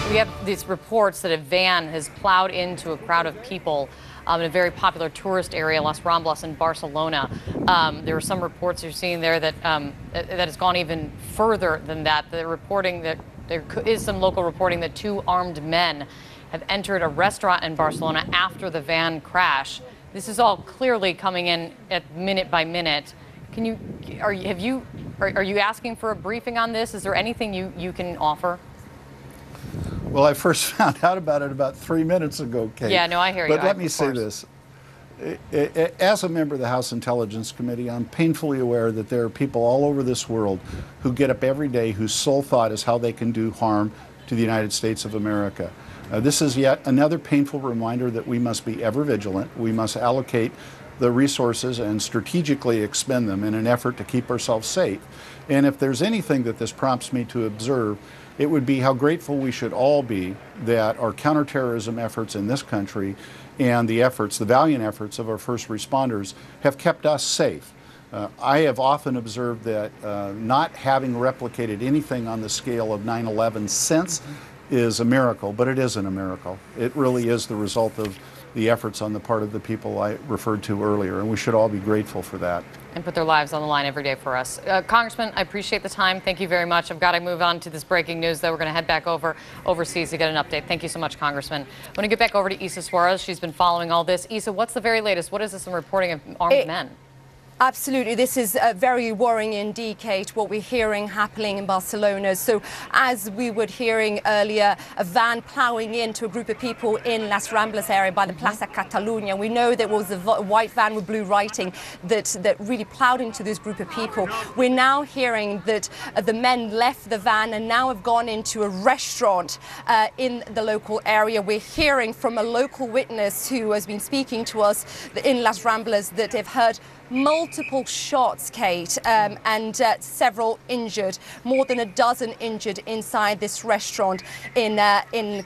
We have these reports that a van has plowed into a crowd of people in a very popular tourist area, Las Ramblas in Barcelona. There are some reports you're seeing there that that has gone even further than that. They're reporting that there is some local reporting that two armed men have entered a restaurant in Barcelona after the van crash. This is all clearly coming in at minute by minute. Are you asking for a briefing on this? Is there anything you can offer? Well, I first found out about it about 3 minutes ago, Kate. Yeah, no, I hear you. But let me say this. As a member of the House Intelligence Committee, I'm painfully aware that there are people all over this world who get up every day whose sole thought is how they can do harm to the United States of America. This is yet another painful reminder that we must be ever vigilant. We must allocate the resources and strategically expend them in an effort to keep ourselves safe. And if there's anything that this prompts me to observe, it would be how grateful we should all be that our counterterrorism efforts in this country and the valiant efforts of our first responders have kept us safe. I have often observed that not having replicated anything on the scale of 9/11 since is a miracle, but it isn't a miracle. It really is the result of the efforts on the part of the people I referred to earlier, and we should all be grateful for that. And put their lives on the line every day for us. Congressman, I appreciate the time. Thank you very much. I've got to move on to this breaking news, though. We're going to head back overseas to get an update. Thank you so much, Congressman. I'm going to get back over to Isa Suarez. She's been following all this. Isa, what's the very latest? What is this in reporting of armed men? Absolutely. This is very worrying indeed, Kate, what we're hearing happening in Barcelona. So as we were hearing earlier, a van plowing into a group of people in Las Ramblas area by the Plaza Catalunya. We know there was a white van with blue writing that really plowed into this group of people. We're now hearing that the men left the van and now have gone into a restaurant in the local area. We're hearing from a local witness who has been speaking to us in Las Ramblas that they've heard multiple shots, Kate, and several injured, more than a dozen injured inside this restaurant in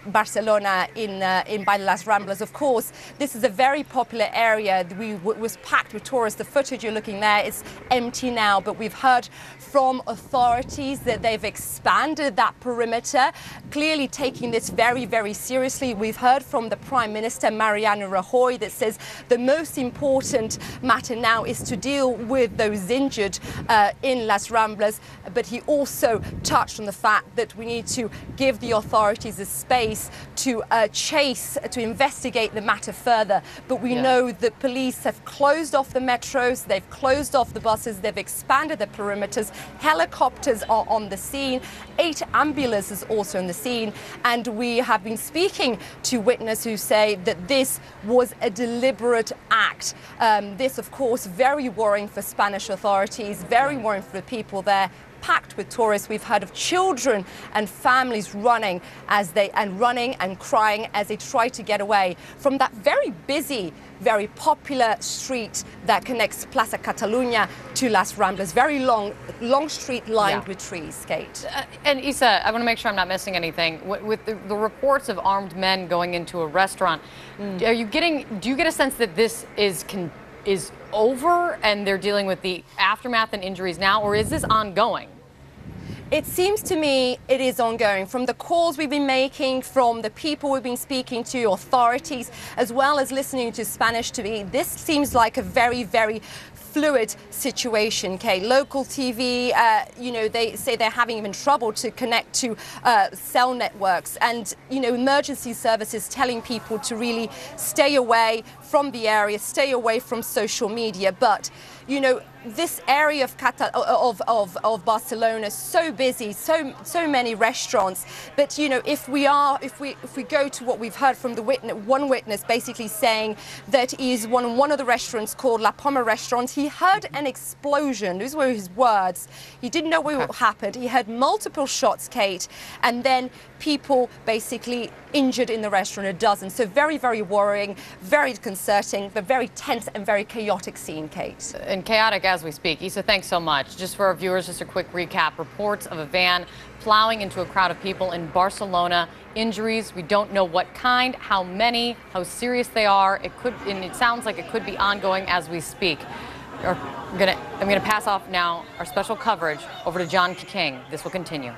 Barcelona, by Las Ramblas. Of course, this is a very popular area. Was packed with tourists. The footage you're looking there is empty now, but we've heard from authorities that they've expanded that perimeter, clearly taking this very, very seriously. We've heard from the Prime Minister, Mariano Rajoy, that says the most important matter now is to deal with those injured in Las Ramblas, but he also touched on the fact that we need to give the authorities a space to investigate the matter further. But we know that police have closed off the metros, they've closed off the buses, they've expanded the perimeters, helicopters are on the scene, 8 ambulances also on the scene, and we have been speaking to witnesses who say that this was a deliberate act. This, of course, very worrying for Spanish authorities, very worrying for the people there, packed with tourists. We've heard of children and families running and crying as they try to get away from that very busy, very popular street that connects Plaza Catalunya to Las Ramblas. Very long street lined with trees, Kate. And Isa, I want to make sure I'm not missing anything. With the reports of armed men going into a restaurant, do you get a sense that this is over and they're dealing with the aftermath and injuries now, or is this ongoing? It seems to me it is ongoing. From the calls we've been making, from the people we've been speaking to, authorities, as well as listening to Spanish TV, this seems like a very, very fluid situation, Kate. Local TV, they say they're having even trouble to connect to cell networks, and emergency services telling people to really stay away from the area, stay away from social media. But this area of Barcelona is so busy, so many restaurants. But if we go to what we've heard from one witness, basically saying that he's one of the restaurants called La Poma restaurant. He heard an explosion. Those were his words. He didn't know what happened. He heard multiple shots, Kate, and then people basically injured in the restaurant, a dozen. So very, very worrying, very concerning, but very tense and very chaotic scene, Kate. And chaotic as we speak. Isa, thanks so much. Just for our viewers, just a quick recap. Reports of a van plowing into a crowd of people in Barcelona. Injuries, we don't know what kind, how many, how serious they are. And it sounds like it could be ongoing as we speak. I'm gonna pass off now our special coverage over to John King. This will continue.